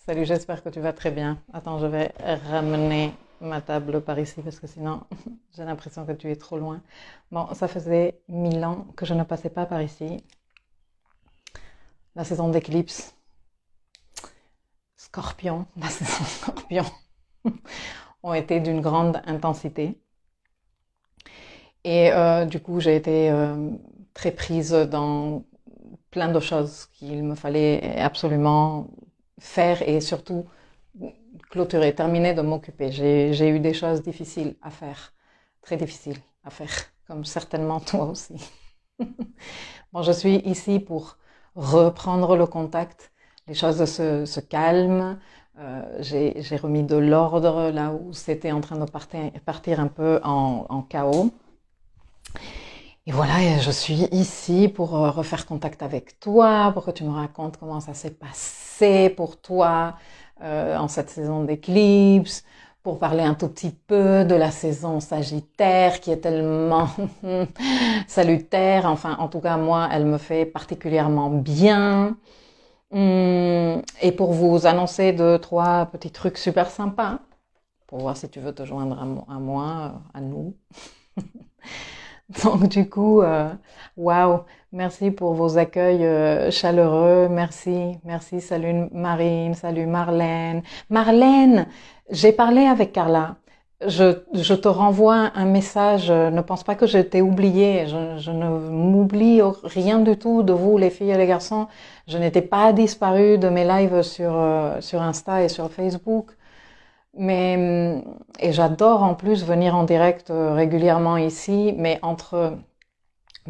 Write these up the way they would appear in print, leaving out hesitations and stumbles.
Salut, j'espère que tu vas très bien. Attends, je vais ramener ma table par ici parce que sinon j'ai l'impression que tu es trop loin. Bon, ça faisait 1000 ans que je ne passais pas par ici. La saison d'éclipse, Scorpion, la saison Scorpion ont été d'une grande intensité. Et du coup, j'ai été très prise dans plein de choses qu'il me fallait absolument faire et surtout clôturer, terminer de m'occuper. J'ai eu des choses difficiles à faire, très difficiles à faire, comme certainement toi aussi. Bon, je suis ici pour reprendre le contact. Les choses se calment. J'ai remis de l'ordre là où c'était en train de partir un peu en chaos. Et voilà, et je suis ici pour refaire contact avec toi, pour que tu me racontes comment ça s'est passé pour toi en cette saison d'éclipse, pour parler un tout petit peu de la saison Sagittaire qui est tellement salutaire. Enfin, en tout cas, moi, elle me fait particulièrement bien. Et pour vous annoncer deux, trois petits trucs super sympas, pour voir si tu veux te joindre à moi, à nous. Donc du coup, waouh, merci pour vos accueils chaleureux, merci, merci, salut Marine, salut Marlène. Marlène, j'ai parlé avec Carla. Je te renvoie un message, ne pense pas que je t'ai oublié, je ne m'oublie rien du tout de vous les filles et les garçons. Je n'étais pas disparue de mes lives sur Insta et sur Facebook. Mais, et j'adore en plus venir en direct régulièrement ici, mais entre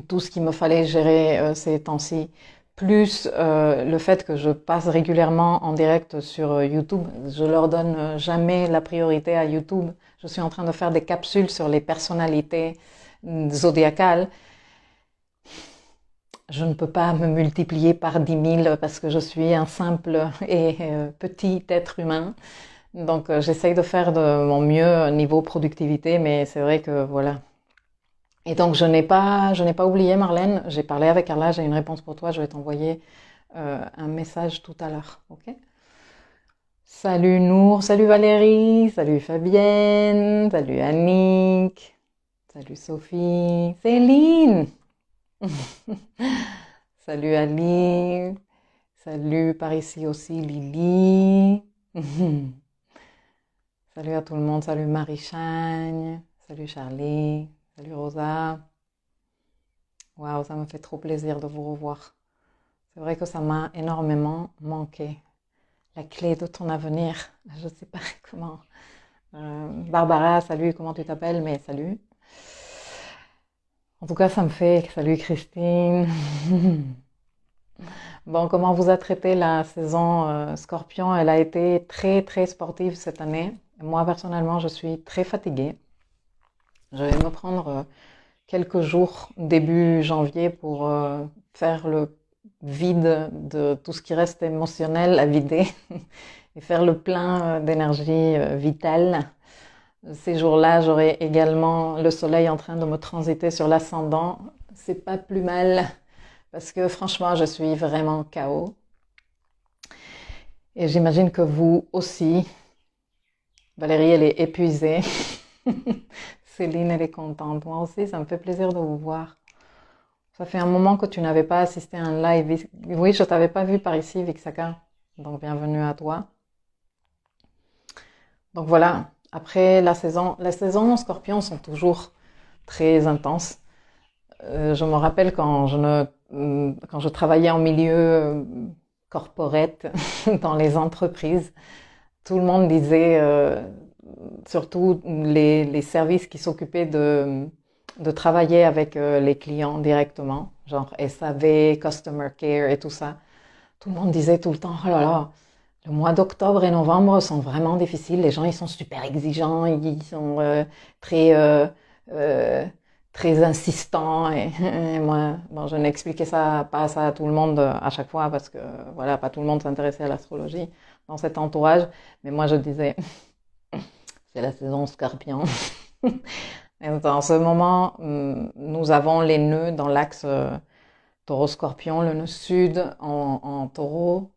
tout ce qu'il me fallait gérer ces temps-ci, plus le fait que je passe régulièrement en direct sur YouTube, je leur donne jamais la priorité à YouTube. Je suis en train de faire des capsules sur les personnalités zodiacales. Je ne peux pas me multiplier par 10 000 parce que je suis un simple et petit être humain. Donc j'essaye de faire de mon mieux niveau productivité, mais c'est vrai que voilà. Et donc je n'ai pas oublié Marlène. J'ai parlé avec Carla, j'ai une réponse pour toi. Je vais t'envoyer un message tout à l'heure, ok? Salut Nour, salut Valérie, salut Fabienne, salut Annick, salut Sophie, Céline, salut Ali, salut par ici aussi Lily. Salut à tout le monde, salut Marie-Chagne, salut Charlie, salut Rosa. Waouh, ça me fait trop plaisir de vous revoir. C'est vrai que ça m'a énormément manqué. La clé de ton avenir, je ne sais pas comment. Barbara, salut, comment tu t'appelles, mais salut. En tout cas, ça me fait. Salut Christine. Bon, comment vous a traité la saison Scorpion? Elle a été très très sportive cette année. Moi, personnellement, je suis très fatiguée. Je vais me prendre quelques jours début janvier pour faire le vide de tout ce qui reste émotionnel à vider et faire le plein d'énergie vitale. Ces jours-là, j'aurai également le soleil en train de me transiter sur l'ascendant. C'est pas plus mal parce que franchement, je suis vraiment KO. Et j'imagine que vous aussi. Valérie, elle est épuisée. Céline, elle est contente. Moi aussi, ça me fait plaisir de vous voir. Ça fait un moment que tu n'avais pas assisté à un live. Oui, je t'avais pas vu par ici, Vixaka. Donc, bienvenue à toi. Donc voilà. Après les saisons en Scorpion sont toujours très intenses. Je me rappelle quand je travaillais en milieu corporate dans les entreprises, tout le monde disait, surtout les services qui s'occupaient de travailler avec les clients directement, genre SAV, Customer Care et tout ça. Tout le monde disait tout le temps, oh là là, le mois d'octobre et novembre sont vraiment difficiles. Les gens, ils sont super exigeants, ils sont très, euh, très insistants. Et moi, bon, je n'expliquais pas ça à tout le monde à chaque fois parce que voilà, pas tout le monde s'intéressait à l'astrologie dans cet entourage. Mais moi, je disais, c'est la saison Scorpion. Et dans ce moment, nous avons les nœuds dans l'axe taureau-scorpion, le nœud sud en taureau,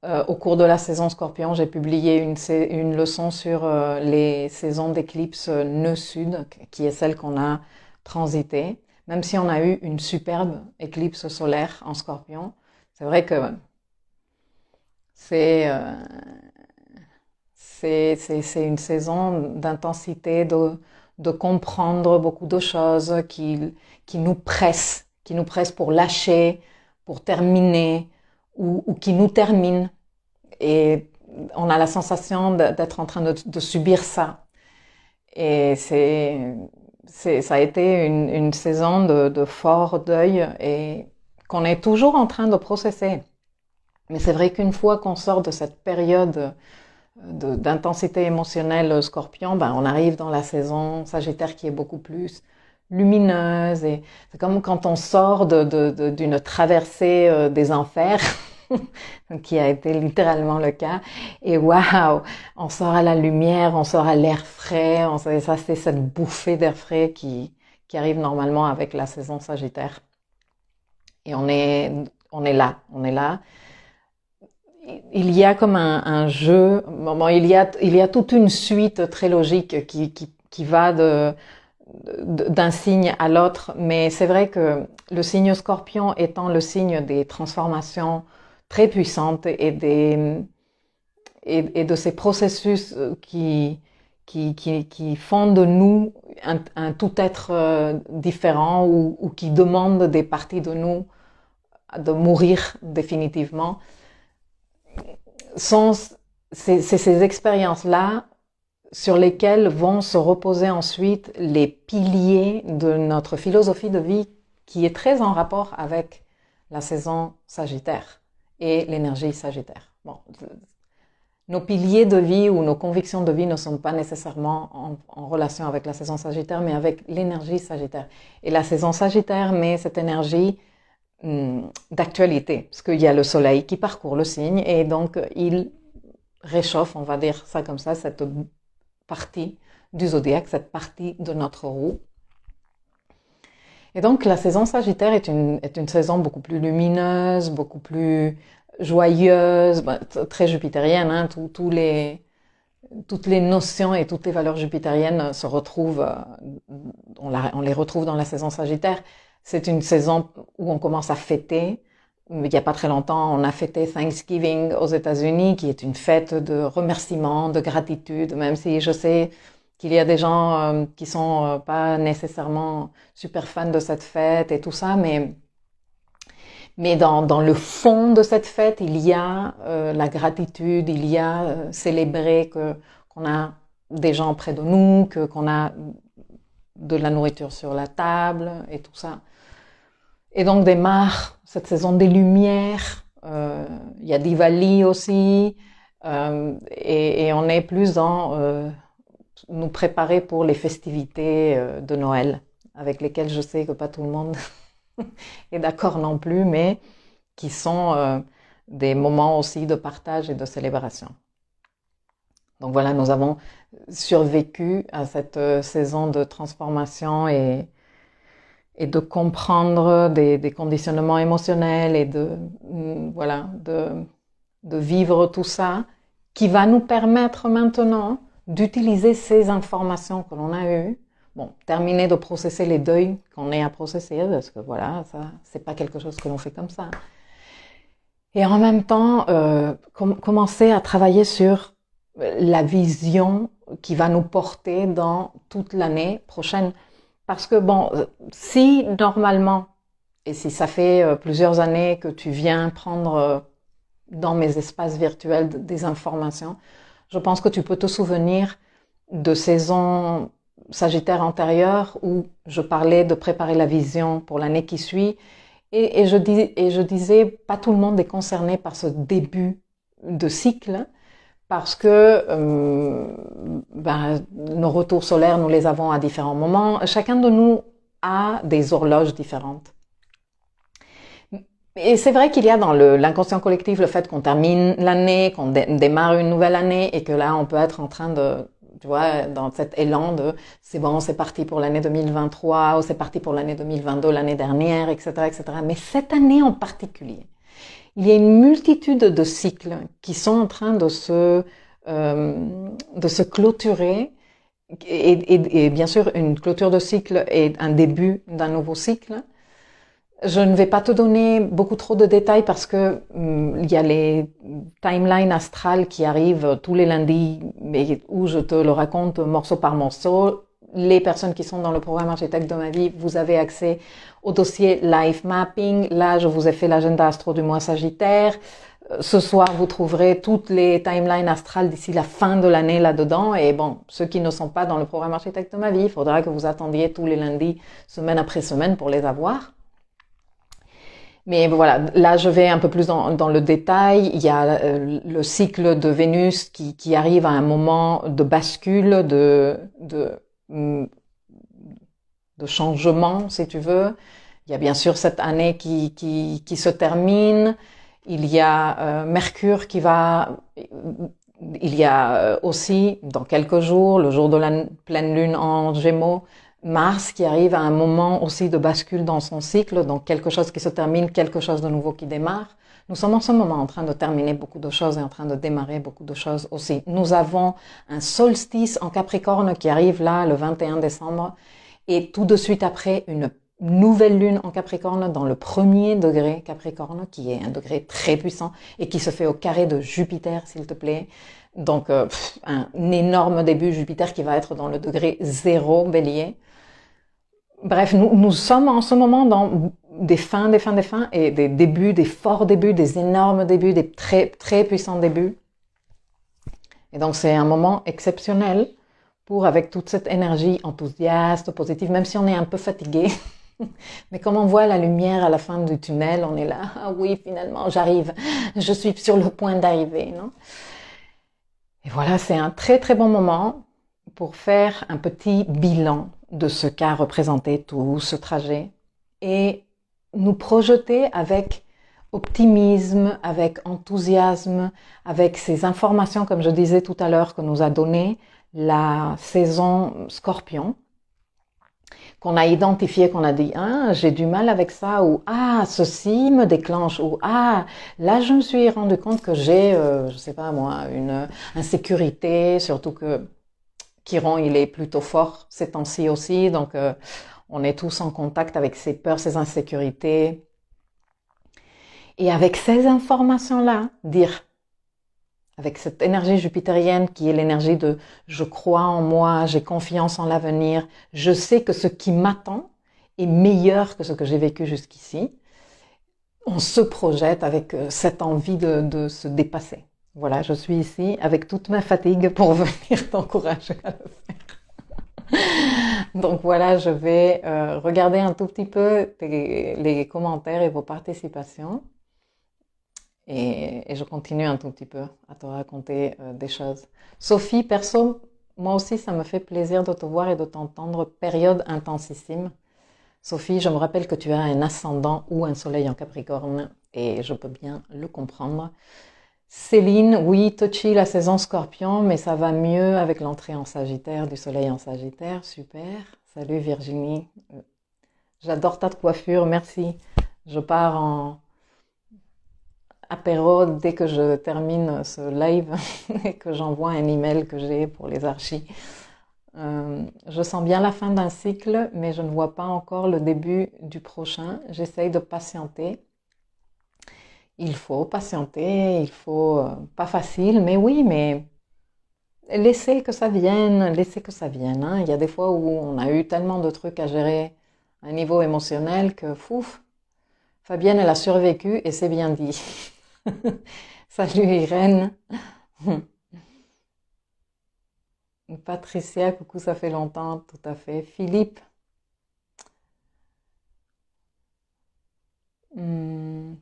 au cours de la saison Scorpion, j'ai publié une leçon sur les saisons d'éclipse nœud sud, qui est celle qu'on a transitée. Même si on a eu une superbe éclipse solaire en Scorpion, c'est vrai que c'est euh, c'est une saison d'intensité, de comprendre beaucoup de choses qui nous pressent pour lâcher, pour terminer, ou qui nous terminent. Et on a la sensation d'être en train de subir ça. Et ça a été une saison de fort deuil et qu'on est toujours en train de processer. Mais c'est vrai qu'une fois qu'on sort de cette période d'intensité émotionnelle Scorpion, ben on arrive dans la saison Sagittaire qui est beaucoup plus lumineuse, et c'est comme quand on sort d'une traversée des enfers, qui a été littéralement le cas, et waouh, on sort à la lumière, on sort à l'air frais, ça c'est cette bouffée d'air frais qui arrive normalement avec la saison Sagittaire. Et on est là. Il y a comme un jeu, bon, il y a toute une suite très logique qui va d'un signe à l'autre, mais c'est vrai que le signe Scorpion étant le signe des transformations très puissantes et de ces processus qui font de nous un tout être différent, ou qui demandent des parties de nous de mourir définitivement, c'est ces expériences-là sur lesquelles vont se reposer ensuite les piliers de notre philosophie de vie, qui est très en rapport avec la saison Sagittaire et l'énergie Sagittaire. Bon, nos piliers de vie ou nos convictions de vie ne sont pas nécessairement en relation avec la saison Sagittaire, mais avec l'énergie Sagittaire. Et la saison Sagittaire met cette énergie d'actualité, parce qu'il y a le soleil qui parcourt le signe, et donc il réchauffe, on va dire ça comme ça, cette partie du zodiaque, cette partie de notre roue. Et donc la saison Sagittaire est une saison beaucoup plus lumineuse, beaucoup plus joyeuse, très jupitérienne, hein, toutes les notions et toutes les valeurs jupitériennes se retrouvent, on les retrouve dans la saison Sagittaire. C'est une saison où on commence à fêter. Il n'y a pas très longtemps, on a fêté Thanksgiving aux États-Unis, qui est une fête de remerciement, de gratitude, même si je sais qu'il y a des gens qui sont pas nécessairement super fans de cette fête et tout ça, mais dans le fond de cette fête, il y a la gratitude, il y a célébrer qu'on a des gens près de nous, qu'on a de la nourriture sur la table et tout ça. Et donc démarre cette saison des lumières. Il y a Diwali aussi, et on est plus dans nous préparer pour les festivités de Noël, avec lesquelles je sais que pas tout le monde est d'accord non plus, mais qui sont des moments aussi de partage et de célébration. Donc voilà, nous avons survécu à cette saison de transformation et de comprendre des conditionnements émotionnels et de vivre tout ça, qui va nous permettre maintenant d'utiliser ces informations que l'on a eues. Bon, terminer de processer les deuils qu'on ait à processer, parce que voilà, ça, c'est pas quelque chose que l'on fait comme ça. Et en même temps, commencer à travailler sur la vision qui va nous porter dans toute l'année prochaine. Parce que bon, si normalement, et si ça fait plusieurs années que tu viens prendre dans mes espaces virtuels des informations, je pense que tu peux te souvenir de saisons Sagittaire antérieures où je parlais de préparer la vision pour l'année qui suit, et je disais, pas tout le monde est concerné par ce début de cycle, parce que nos retours solaires, nous les avons à différents moments. Chacun de nous a des horloges différentes. Et c'est vrai qu'il y a dans l'inconscient collectif le fait qu'on termine l'année, qu'on démarre une nouvelle année, et que là, on peut être en train de, tu vois, dans cet élan de c'est bon, c'est parti pour l'année 2023, ou c'est parti pour l'année 2022, l'année dernière, etc., etc. Mais cette année en particulier, il y a une multitude de cycles qui sont en train de se clôturer. Et bien sûr, une clôture de cycle est un début d'un nouveau cycle. Je ne vais pas te donner beaucoup trop de détails parce que il y a les timelines astrales qui arrivent tous les lundis, mais où je te le raconte morceau par morceau. Les personnes qui sont dans le programme Architecte de ma vie, vous avez accès au dossier Life Mapping. Là, je vous ai fait l'agenda astro du mois Sagittaire. Ce soir, vous trouverez toutes les timelines astrales d'ici la fin de l'année là-dedans. Et bon, ceux qui ne sont pas dans le programme Architecte de ma vie, il faudra que vous attendiez tous les lundis, semaine après semaine, pour les avoir. Mais voilà, là je vais un peu plus dans le détail. Il y a le cycle de Vénus qui arrive à un moment de bascule, de changement, si tu veux. Il y a bien sûr cette année qui se termine. Il y a Mercure qui va... Il y a aussi, dans quelques jours, le jour de la pleine lune en Gémeaux, Mars qui arrive à un moment aussi de bascule dans son cycle, donc quelque chose qui se termine, quelque chose de nouveau qui démarre. Nous sommes en ce moment en train de terminer beaucoup de choses et en train de démarrer beaucoup de choses aussi. Nous avons un solstice en Capricorne qui arrive là le 21 décembre et tout de suite après une nouvelle lune en Capricorne dans le premier degré Capricorne qui est un degré très puissant et qui se fait au carré de Jupiter s'il te plaît. Donc un énorme début Jupiter qui va être dans le degré 0 Bélier. Bref, nous sommes en ce moment dans des fins et des débuts, des forts débuts, des énormes débuts, des très, très puissants débuts. Et donc, c'est un moment exceptionnel pour, avec toute cette énergie enthousiaste, positive, même si on est un peu fatigué. Mais comme on voit la lumière à la fin du tunnel, on est là, ah oui, finalement, j'arrive, je suis sur le point d'arriver, non? Et voilà, c'est un très, très bon moment pour faire un petit bilan de ce qu'a représenté tout ce trajet et nous projeter avec optimisme, avec enthousiasme, avec ces informations, comme je disais tout à l'heure, que nous a donné la saison Scorpion, qu'on a identifié, qu'on a dit, ah, j'ai du mal avec ça, ou ah, ceci me déclenche, ou ah, là je me suis rendu compte que j'ai, je sais pas moi, une insécurité, surtout que Chiron, il est plutôt fort ces temps-ci aussi, donc on est tous en contact avec ces peurs, ces insécurités. Et avec ces informations-là, dire, avec cette énergie jupitérienne qui est l'énergie de je crois en moi, j'ai confiance en l'avenir, je sais que ce qui m'attend est meilleur que ce que j'ai vécu jusqu'ici, on se projette avec cette envie de se dépasser. Voilà, je suis ici avec toute ma fatigue pour venir t'encourager à le faire. Donc voilà, je vais regarder un tout petit peu les commentaires et vos participations. Et je continue un tout petit peu à te raconter des choses. Sophie, perso, moi aussi, ça me fait plaisir de te voir et de t'entendre. Période intensissime. Sophie, je me rappelle que tu as un ascendant ou un soleil en Capricorne et je peux bien le comprendre. Céline, oui, touchy la saison Scorpion, mais ça va mieux avec l'entrée en Sagittaire, du soleil en Sagittaire, super. Salut Virginie, j'adore ta coiffure, merci. Je pars en apéro dès que je termine ce live et que j'envoie un email que j'ai pour les archis. Je sens bien la fin d'un cycle, mais je ne vois pas encore le début du prochain. J'essaye de patienter. Il faut patienter, il faut... pas facile, mais oui, mais laissez que ça vienne, laissez que ça vienne. Hein. Il y a des fois où on a eu tellement de trucs à gérer à un niveau émotionnel que, fouf, Fabienne, elle a survécu et c'est bien dit. Salut Irène. Patricia, coucou, ça fait longtemps, tout à fait. Philippe.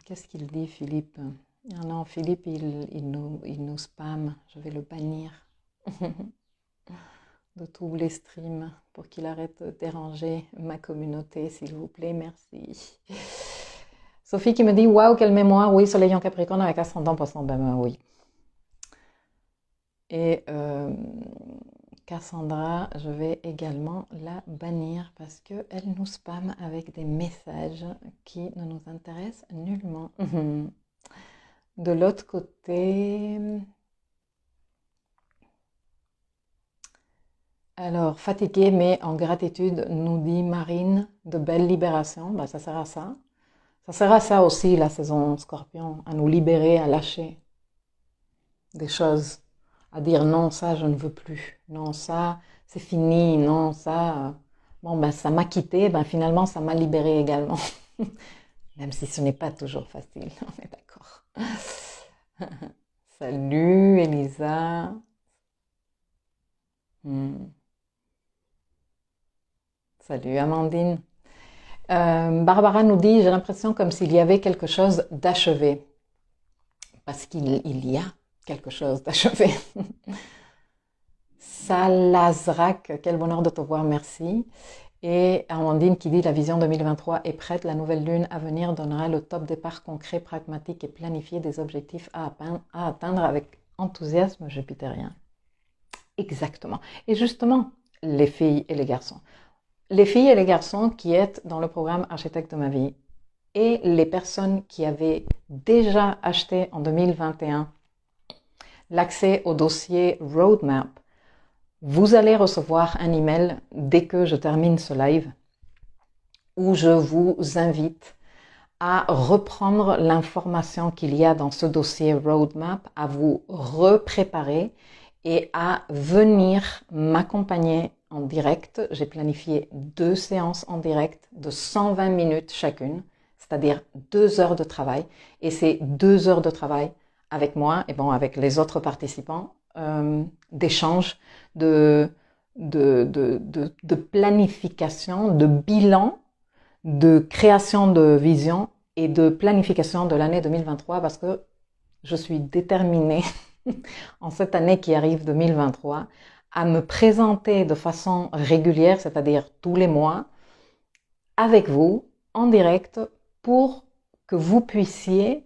Qu'est-ce qu'il dit, Philippe? Ah non, Philippe, il nous spamme. Je vais le bannir de tous les streams pour qu'il arrête de déranger ma communauté, s'il vous plaît. Merci. Sophie qui me dit, waouh, quelle mémoire. Oui, soleil en Capricorne avec ascendant poisson. Ben oui. Et Cassandra, je vais également la bannir parce qu'elle nous spamme avec des messages qui ne nous intéressent nullement. De l'autre côté, alors fatiguée mais en gratitude, nous dit Marine, de belles libérations. Bah, ça sert à ça. Ça sert à ça aussi la saison Scorpion, à nous libérer, à lâcher des choses, à dire non, ça je ne veux plus, non, ça c'est fini, non, ça, bon ben ça m'a quitté, ben finalement ça m'a libéré également. Même si ce n'est pas toujours facile, on est d'accord. Salut Elisa. Hmm. Salut Amandine. Barbara nous dit, j'ai l'impression comme s'il y avait quelque chose d'achevé. Parce qu'il y a quelque chose d'achevé. Salazrac, quel bonheur de te voir, merci. Et Amandine qui dit, la vision 2023 est prête, la nouvelle lune à venir donnera le top départ concret, pragmatique et planifié des objectifs à atteindre avec enthousiasme jupitérien. Exactement. Et justement, les filles et les garçons. Les filles et les garçons qui êtes dans le programme Architecte de ma vie et les personnes qui avaient déjà acheté en 2021 l'accès au dossier Roadmap, vous allez recevoir un email dès que je termine ce live où je vous invite à reprendre l'information qu'il y a dans ce dossier Roadmap, à vous repréparer et à venir m'accompagner en direct. J'ai planifié 2 séances en direct de 120 minutes chacune, c'est-à-dire 2 heures de travail. Et ces 2 heures de travail avec moi et bon avec les autres participants, d'échange, de planification, de bilan, de création de vision et de planification de l'année 2023 parce que je suis déterminée en cette année qui arrive 2023 à me présenter de façon régulière, c'est-à-dire tous les mois, avec vous, en direct, pour que vous puissiez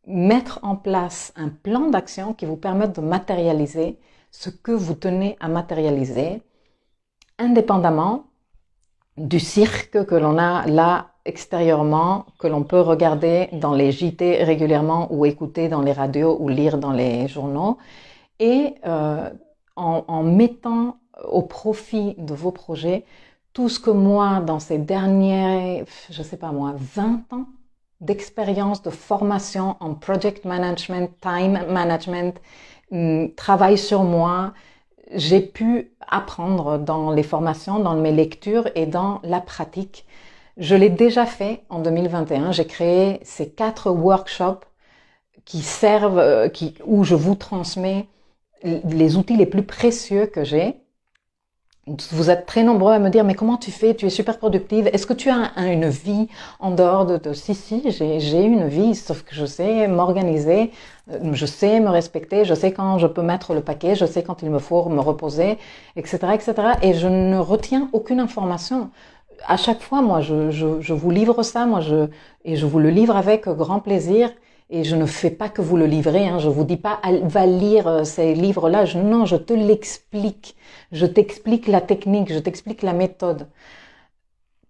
mettre en place un plan d'action qui vous permette de matérialiser ce que vous tenez à matérialiser, indépendamment du cirque que l'on a là extérieurement, que l'on peut regarder dans les JT régulièrement ou écouter dans les radios ou lire dans les journaux, et en mettant au profit de vos projets tout ce que moi, dans ces derniers, je sais pas moi, 20 ans d'expérience, de formation en project management, time management, travail sur moi, j'ai pu apprendre dans les formations, dans mes lectures et dans la pratique. Je l'ai déjà fait en 2021. J'ai créé ces 4 workshops qui servent, où je vous transmets les outils les plus précieux que j'ai. Vous êtes très nombreux à me dire, mais comment tu fais? Tu es super productive. Est-ce que tu as une vie en dehors de... Si, j'ai une vie, sauf que je sais m'organiser, je sais me respecter, je sais quand je peux mettre le paquet, je sais quand il me faut me reposer, etc., etc. Et je ne retiens aucune information. À chaque fois, moi, je vous livre ça, et je vous le livre avec grand plaisir. Et je ne fais pas que vous le livrer, hein. Je vous dis pas, va lire ces livres-là. Non, je te l'explique. Je t'explique la technique, je t'explique la méthode.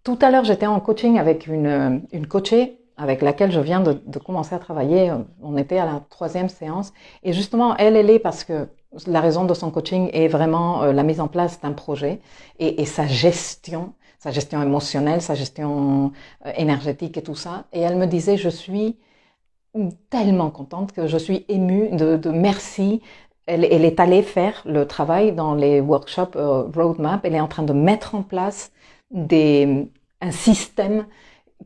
Tout à l'heure, j'étais en coaching avec une coachée avec laquelle je viens de commencer à travailler. On était à la 3e séance. Et justement, elle est parce que la raison de son coaching est vraiment la mise en place d'un projet et sa gestion émotionnelle, sa gestion énergétique et tout ça. Et elle me disait, je suis tellement contente que je suis émue de merci. Elle est allée faire le travail dans les workshops Roadmap. Elle est en train de mettre en place un système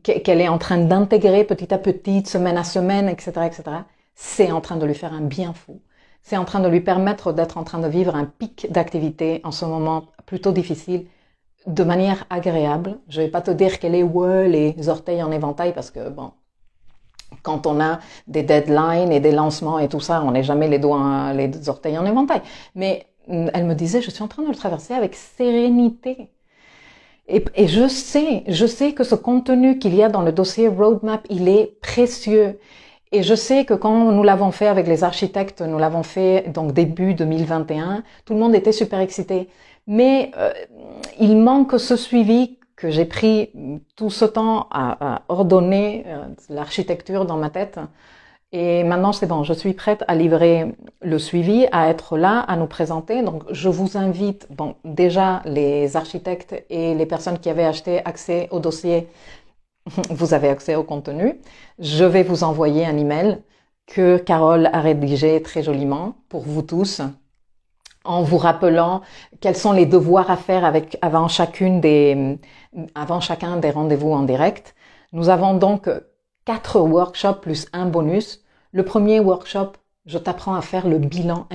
qu'elle est en train d'intégrer petit à petit, semaine à semaine, etc., etc. C'est en train de lui faire un bien fou. C'est en train de lui permettre d'être en train de vivre un pic d'activité en ce moment plutôt difficile, de manière agréable. Je vais pas te dire qu'elle est les orteils en éventail parce que bon, quand on a des deadlines et des lancements et tout ça, on n'est jamais les orteils en éventail. Mais elle me disait, je suis en train de le traverser avec sérénité. Et je sais que ce contenu qu'il y a dans le dossier Roadmap, il est précieux. Et je sais que quand nous l'avons fait avec les architectes, nous l'avons fait donc début 2021, tout le monde était super excité. Mais il manque ce suivi que j'ai pris tout ce temps à ordonner l'architecture dans ma tête. Et maintenant, c'est bon, je suis prête à livrer le suivi, à être là, à nous présenter. Donc, je vous invite, bon, déjà, les architectes et les personnes qui avaient acheté accès au dossier, vous avez accès au contenu. Je vais vous envoyer un email que Carole a rédigé très joliment pour vous tous, en vous rappelant quels sont les devoirs à faire avant chacun des rendez-vous en direct. Nous avons donc 4 workshops plus un bonus. Le premier workshop, je t'apprends à faire un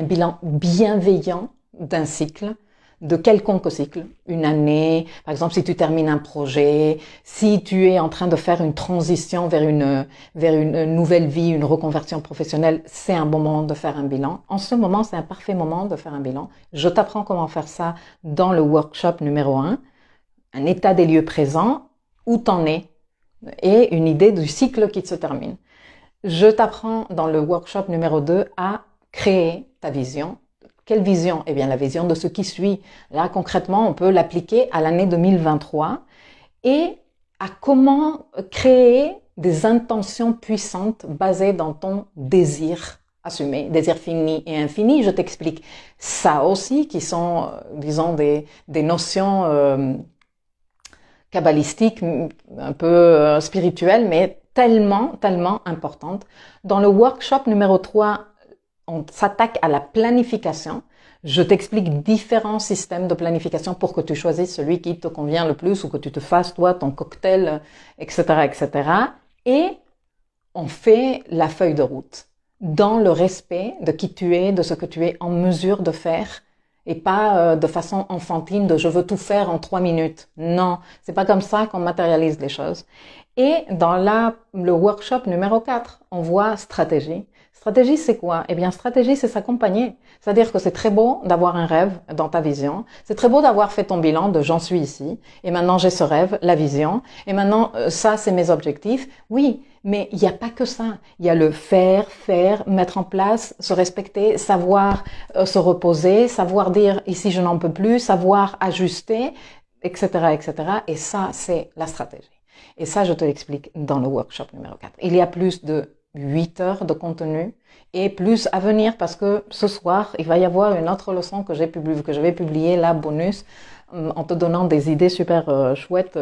bilan bienveillant d'un cycle, de quelconque cycle, une année, par exemple si tu termines un projet, si tu es en train de faire une transition vers une nouvelle vie, une reconversion professionnelle, c'est un bon moment de faire un bilan. En ce moment, c'est un parfait moment de faire un bilan. Je t'apprends comment faire ça dans le workshop numéro 1, un état des lieux présent, où t'en es, et une idée du cycle qui se termine. Je t'apprends dans le workshop numéro 2 à créer ta vision. Quelle vision? Eh bien, la vision de ce qui suit. Là, concrètement, on peut l'appliquer à l'année 2023 et à comment créer des intentions puissantes basées dans ton désir assumé, désir fini et infini. Je t'explique ça aussi, qui sont, disons, des notions kabbalistiques, un peu spirituelles, mais tellement importantes. Dans le workshop numéro 3, on s'attaque à la planification. Je t'explique différents systèmes de planification pour que tu choisisses celui qui te convient le plus ou que tu te fasses, toi, ton cocktail, etc., etc. Et on fait la feuille de route dans le respect de qui tu es, de ce que tu es en mesure de faire et pas de façon enfantine de je veux tout faire en 3 minutes. Non, c'est pas comme ça qu'on matérialise les choses. Et dans le workshop numéro 4, on voit stratégie. Stratégie, c'est quoi? Eh bien, stratégie, c'est s'accompagner. C'est-à-dire que c'est très beau d'avoir un rêve dans ta vision. C'est très beau d'avoir fait ton bilan de j'en suis ici. Et maintenant, j'ai ce rêve, la vision. Et maintenant, ça, c'est mes objectifs. Oui, mais il n'y a pas que ça. Il y a le faire, mettre en place, se respecter, savoir se reposer, savoir dire ici, je n'en peux plus, savoir ajuster, etc., etc. Et ça, c'est la stratégie. Et ça, je te l'explique dans le workshop numéro 4. Il y a plus de 8 heures de contenu et plus à venir parce que ce soir, il va y avoir une autre leçon que je vais publier, la bonus, en te donnant des idées super chouettes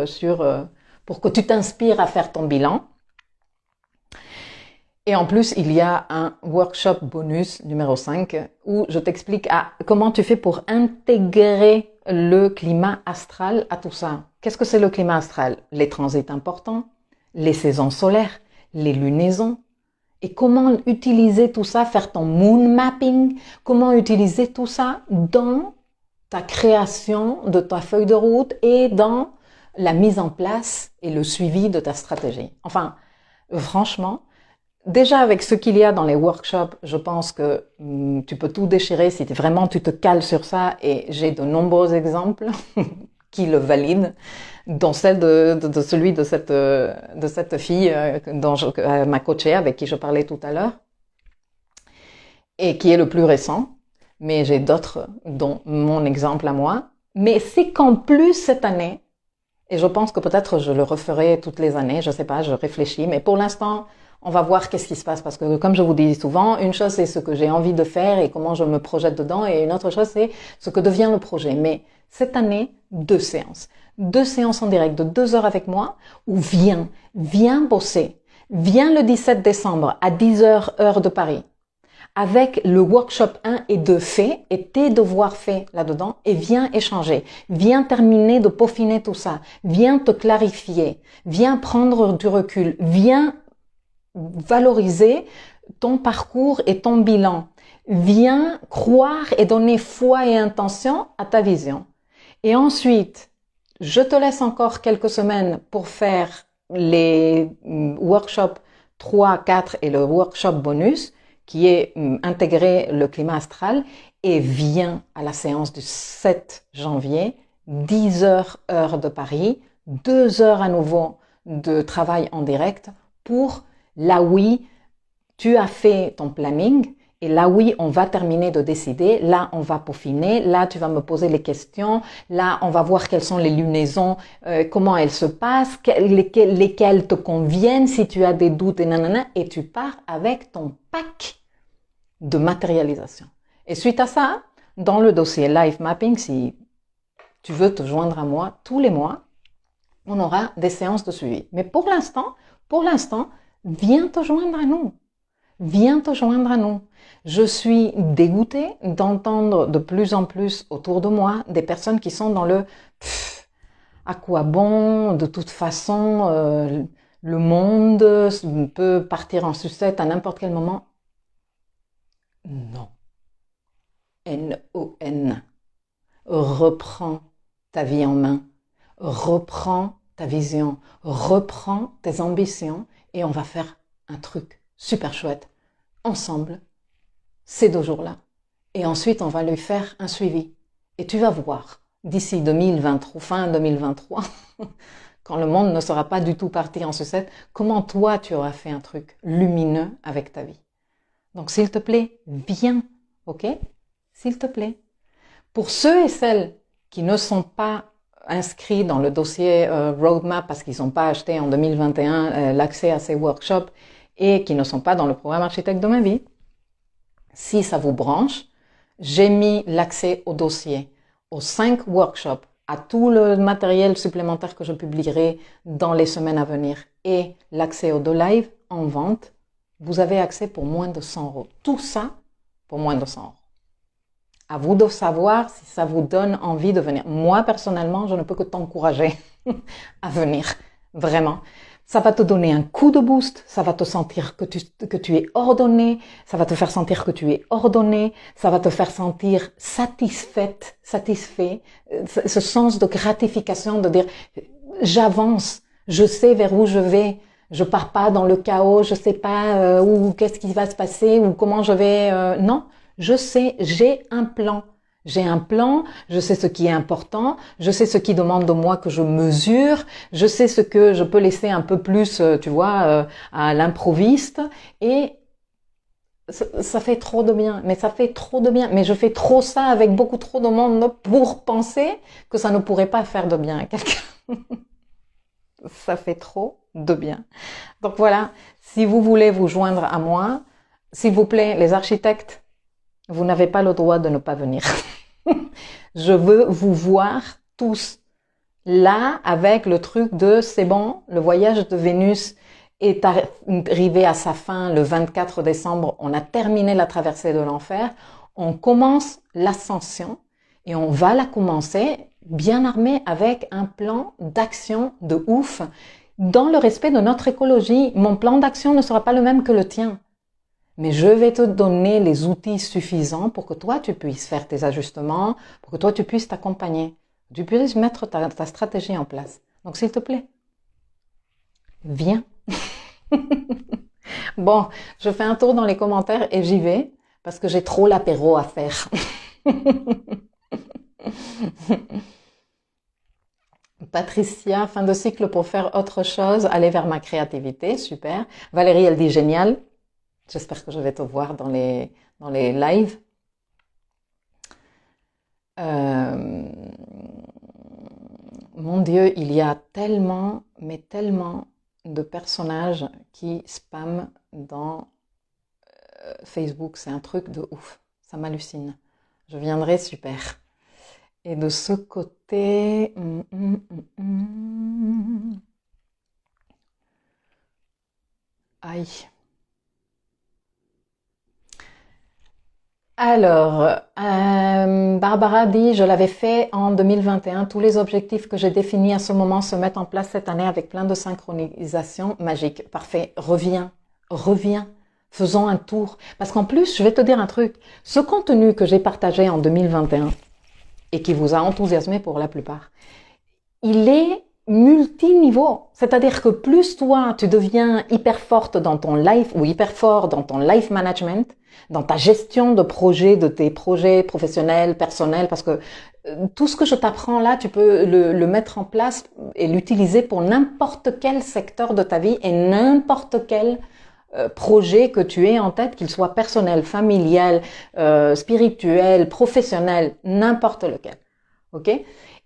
pour que tu t'inspires à faire ton bilan. Et en plus, il y a un workshop bonus numéro 5 où je t'explique comment tu fais pour intégrer le climat astral à tout ça. Qu'est-ce que c'est le climat astral? Les transits importants, les saisons solaires, les lunaisons. Et comment utiliser tout ça, faire ton moon mapping, comment utiliser tout ça dans ta création de ta feuille de route et dans la mise en place et le suivi de ta stratégie. Enfin, franchement, déjà avec ce qu'il y a dans les workshops, je pense que tu peux tout déchirer si vraiment tu te cales sur ça et j'ai de nombreux exemples qui le valident, dont celle celui de cette fille dont m'a coachée, avec qui je parlais tout à l'heure, et qui est le plus récent, mais j'ai d'autres, dont mon exemple à moi. Mais c'est qu'en plus cette année, et je pense que peut-être je le referai toutes les années, je sais pas, je réfléchis, mais pour l'instant, on va voir qu'est-ce qui se passe, parce que comme je vous dis souvent, une chose c'est ce que j'ai envie de faire et comment je me projette dedans, et une autre chose c'est ce que devient le projet. Mais cette année, 2 séances. 2 séances en direct de 2 heures avec moi, où viens bosser. Viens le 17 décembre à 10 heures, heure de Paris, avec le workshop 1 et 2 fait, et tes devoirs faits là-dedans, et viens échanger. Viens terminer de peaufiner tout ça. Viens te clarifier. Viens prendre du recul. Viens valoriser ton parcours et ton bilan. Viens croire et donner foi et intention à ta vision. Et ensuite, je te laisse encore quelques semaines pour faire les workshops 3, 4 et le workshop bonus qui est intégrer le climat astral, et viens à la séance du 7 janvier, 10 heures heure de Paris, 2 heures à nouveau de travail en direct pour là oui, tu as fait ton planning Et là, oui, on va terminer de décider. Là, on va peaufiner. Là, tu vas me poser les questions. Là, on va voir quelles sont les lunaisons, comment elles se passent, lesquelles te conviennent, si tu as des doutes, et nanana. Et tu pars avec ton pack de matérialisation. Et suite à ça, dans le dossier Life Mapping, si tu veux te joindre à moi, tous les mois, on aura des séances de suivi. Mais pour l'instant, viens te joindre à nous. Viens te joindre à nous. Je suis dégoûtée d'entendre de plus en plus autour de moi des personnes qui sont dans le à quoi bon, de toute façon, le monde peut partir en sucette à n'importe quel moment. Non. N-O-N. Reprends ta vie en main. Reprends ta vision. Reprends tes ambitions et on va faire un truc super chouette ensemble ces 2 jours-là. Et ensuite, on va lui faire un suivi. Et tu vas voir, d'ici 2023, fin 2023, quand le monde ne sera pas du tout parti en sucette, comment toi, tu auras fait un truc lumineux avec ta vie. Donc, s'il te plaît, viens, ok? S'il te plaît. Pour ceux et celles qui ne sont pas inscrits dans le dossier Roadmap parce qu'ils n'ont pas acheté en 2021 l'accès à ces workshops et qui ne sont pas dans le programme Architecte de ma vie, si ça vous branche, j'ai mis l'accès au dossier, aux 5 workshops, à tout le matériel supplémentaire que je publierai dans les semaines à venir et l'accès aux 2 lives en vente. Vous avez accès pour moins de 100 €. Tout ça pour moins de 100 €. À vous de savoir si ça vous donne envie de venir. Moi, personnellement, je ne peux que t'encourager à venir. Vraiment. Ça va te donner un coup de boost, ça va te sentir que tu es ordonné, ça va te faire sentir que tu es ordonné, ça va te faire sentir satisfait, ce sens de gratification de dire j'avance, je sais vers où je vais, je pars pas dans le chaos, je sais pas où qu'est-ce qui va se passer ou comment je vais non, je sais, j'ai un plan. J'ai un plan, je sais ce qui est important, je sais ce qui demande de moi que je mesure, je sais ce que je peux laisser un peu plus, tu vois, à l'improviste. Et ça fait trop de bien, mais ça fait trop de bien. Mais je fais trop ça avec beaucoup trop de monde pour penser que ça ne pourrait pas faire de bien à quelqu'un. Ça fait trop de bien. Donc voilà, si vous voulez vous joindre à moi, s'il vous plaît, les architectes, vous n'avez pas le droit de ne pas venir. Je veux vous voir tous là avec le truc de c'est bon, le voyage de Vénus est arrivé à sa fin le 24 décembre, on a terminé la traversée de l'enfer, on commence l'ascension et on va la commencer bien armé avec un plan d'action de ouf dans le respect de notre écologie. Mon plan d'action ne sera pas le même que le tien. Mais je vais te donner les outils suffisants pour que toi, tu puisses faire tes ajustements, pour que toi, tu puisses t'accompagner, tu puisses mettre ta stratégie en place. Donc, s'il te plaît, viens. Bon, je fais un tour dans les commentaires et j'y vais parce que j'ai trop l'apéro à faire. Patricia, fin de cycle pour faire autre chose, aller vers ma créativité, super. Valérie, elle dit génial. J'espère que je vais te voir dans les lives. Mon Dieu, il y a tellement, mais tellement de personnages qui spamment dans Facebook. C'est un truc de ouf. Ça m'hallucine. Je viendrai, super. Et de ce côté... Aïe. Alors, Barbara dit, je l'avais fait en 2021. Tous les objectifs que j'ai définis à ce moment se mettent en place cette année avec plein de synchronisation magique. Parfait. Reviens. Faisons un tour. Parce qu'en plus, je vais te dire un truc. Ce contenu que j'ai partagé en 2021 et qui vous a enthousiasmé pour la plupart, il est multiniveau. C'est-à-dire que plus toi, tu deviens hyper forte dans ton life ou hyper fort dans ton life management, dans ta gestion de projet, de tes projets professionnels, personnels, parce que tout ce que je t'apprends là, tu peux le mettre en place et l'utiliser pour n'importe quel secteur de ta vie et n'importe quel projet que tu aies en tête, qu'il soit personnel, familial, spirituel, professionnel, n'importe lequel. Ok?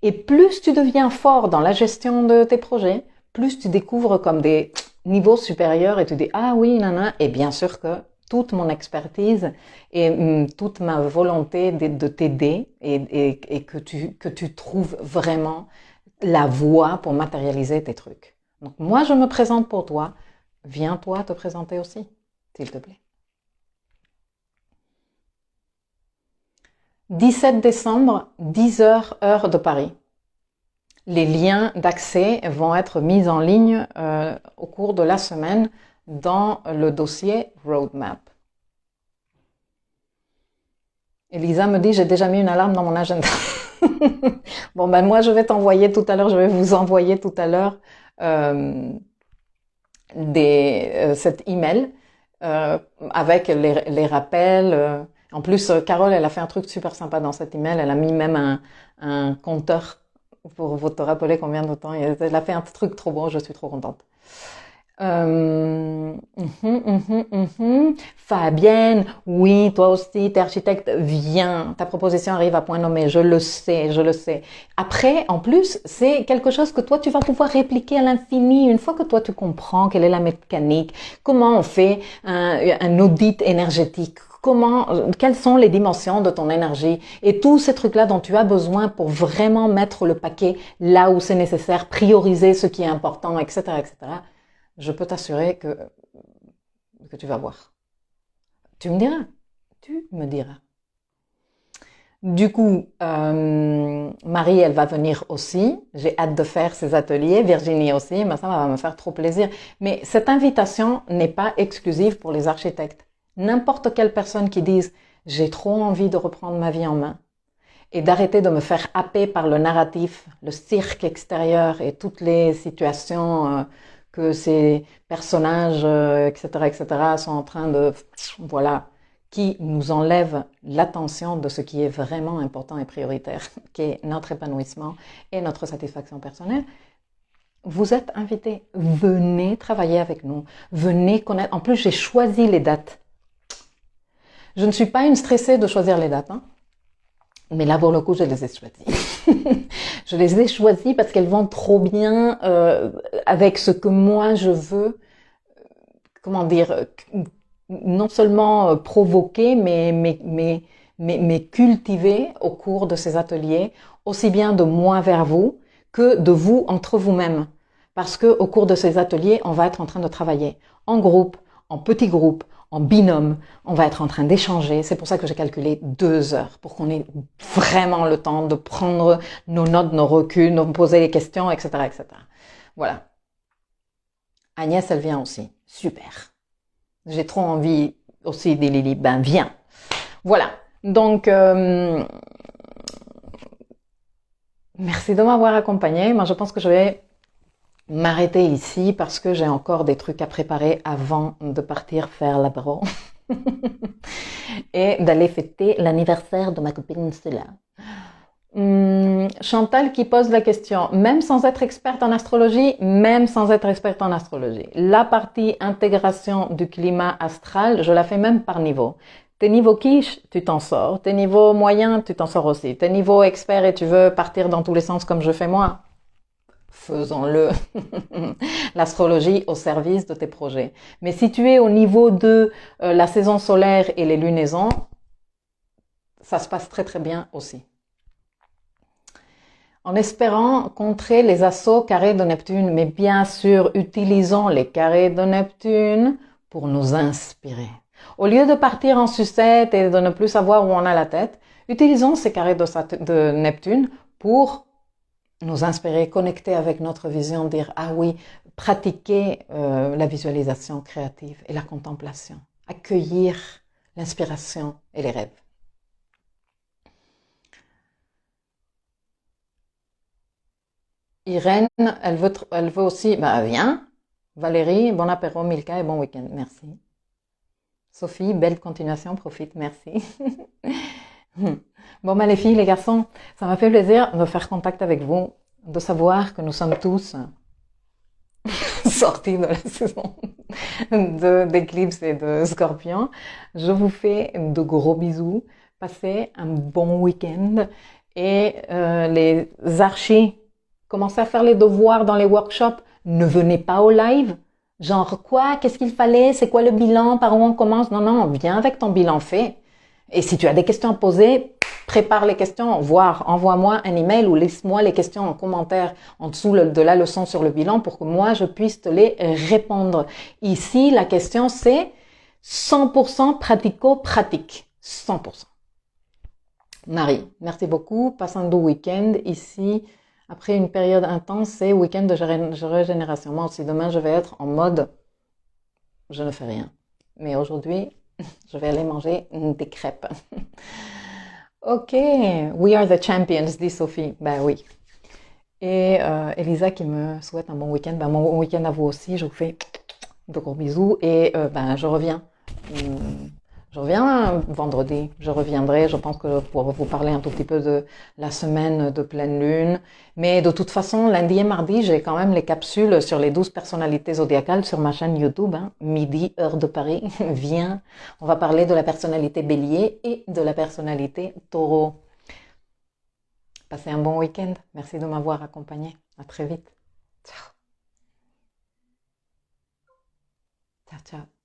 Et plus tu deviens fort dans la gestion de tes projets, plus tu découvres comme des niveaux supérieurs et tu dis ah oui, nana, et bien sûr que toute mon expertise et toute ma volonté de t'aider et que tu trouves vraiment la voie pour matérialiser tes trucs. Donc moi je me présente pour toi, viens toi te présenter aussi, s'il te plaît. 17 décembre, 10h, heure de Paris. Les liens d'accès vont être mis en ligne au cours de la semaine dans le dossier Roadmap. Elisa me dit, j'ai déjà mis une alarme dans mon agenda. Bon, ben moi, je vais t'envoyer tout à l'heure, je vais vous envoyer tout à l'heure cet email avec les rappels. En plus, Carole, elle a fait un truc super sympa dans cet email. Elle a mis même un compteur pour vous te rappeler combien de temps. Elle a fait un truc trop bon, je suis trop contente. Fabienne, oui, toi aussi, t'es architecte, viens, ta proposition arrive à point nommé, je le sais, je le sais. Après, en plus, c'est quelque chose que toi, tu vas pouvoir répliquer à l'infini, une fois que toi, tu comprends quelle est la mécanique, comment on fait un audit énergétique, quelles sont les dimensions de ton énergie et tous ces trucs-là dont tu as besoin pour vraiment mettre le paquet là où c'est nécessaire, prioriser ce qui est important, etc., etc. Je peux t'assurer que tu vas voir. Tu me diras. Du coup, Marie, elle va venir aussi. J'ai hâte de faire ses ateliers. Virginie aussi, mais ça va me faire trop plaisir. Mais cette invitation n'est pas exclusive pour les architectes. N'importe quelle personne qui dise « j'ai trop envie de reprendre ma vie en main » et d'arrêter de me faire happer par le narratif, le cirque extérieur et toutes les situations que ces personnages, etc., sont en train de, voilà, qui nous enlèvent l'attention de ce qui est vraiment important et prioritaire, qui est notre épanouissement et notre satisfaction personnelle. Vous êtes invités, venez travailler avec nous, venez connaître. En plus, j'ai choisi les dates. Je ne suis pas une stressée de choisir les dates, hein. Mais là, pour le coup, je les ai choisies. Je les ai choisies parce qu'elles vont trop bien avec ce que moi je veux, comment dire, non seulement provoquer, mais cultiver au cours de ces ateliers, aussi bien de moi vers vous que de vous entre vous-même. Parce que au cours de ces ateliers, on va être en train de travailler en groupe, en petits groupes, en binôme, on va être en train d'échanger. C'est pour ça que j'ai calculé 2 heures, pour qu'on ait vraiment le temps de prendre nos notes, nos reculs, de poser les questions, etc., etc. Voilà. Agnès, elle vient aussi. Super. J'ai trop envie aussi des Lily. Ben, viens. Voilà. Donc, merci de m'avoir accompagnée. Moi, je pense que je vais m'arrêter ici parce que j'ai encore des trucs à préparer avant de partir faire l'apéro et d'aller fêter l'anniversaire de ma copine Céla. Chantal qui pose la question, même sans être experte en astrologie, la partie intégration du climat astral, je la fais même par niveau. Tes niveaux quiche, tu t'en sors. Tes niveaux moyens, tu t'en sors aussi. Tes niveaux experts et tu veux partir dans tous les sens comme je fais moi, faisons-le. L'astrologie au service de tes projets. Mais si tu es au niveau de la saison solaire et les lunaisons, ça se passe très très bien aussi. En espérant contrer les assauts carrés de Neptune, mais bien sûr, utilisons les carrés de Neptune pour nous inspirer. Au lieu de partir en sucette et de ne plus savoir où on a la tête, utilisons ces carrés de Neptune pour nous inspirer, connecter avec notre vision, dire ah oui, pratiquer la visualisation créative et la contemplation, accueillir l'inspiration et les rêves. Irène, elle veut aussi, bah viens. Valérie, bon apéro, Milka et bon week-end, merci. Sophie, belle continuation, profite, merci. Bon, les filles, les garçons, ça m'a fait plaisir de faire contact avec vous, de savoir que nous sommes tous sortie de la saison d'éclipse et de scorpion. Je vous fais de gros bisous. Passez un bon week-end. Et les archis, commencez à faire les devoirs dans les workshops. Ne venez pas au live. Genre quoi? Qu'est-ce qu'il fallait? C'est quoi le bilan? Par où on commence? Non, non, viens avec ton bilan fait. Et si tu as des questions à poser, prépare les questions, voire envoie-moi un email ou laisse-moi les questions en commentaire en dessous de la leçon sur le bilan pour que moi je puisse te les répondre. Ici, la question c'est 100% pratico-pratique. 100%. Marie, merci beaucoup. Passe un doux week-end. Ici, après une période intense, c'est week-end de régénération. Moi aussi, demain, je vais être en mode je ne fais rien. Mais aujourd'hui, je vais aller manger des crêpes. Ok, we are the champions, dit Sophie. Ben oui. Et Elisa qui me souhaite un bon week-end. Ben, bon week-end à vous aussi. Je vous fais de gros bisous. Et ben, je reviens. Je reviens vendredi. Je reviendrai, je pense que pour vous parler un tout petit peu de la semaine de pleine lune. Mais de toute façon, lundi et mardi, j'ai quand même les capsules sur les 12 personnalités zodiacales sur ma chaîne YouTube. Hein, midi, heure de Paris. Viens, on va parler de la personnalité bélier et de la personnalité taureau. Passez un bon week-end. Merci de m'avoir accompagné. À très vite. Ciao. Ciao, ciao.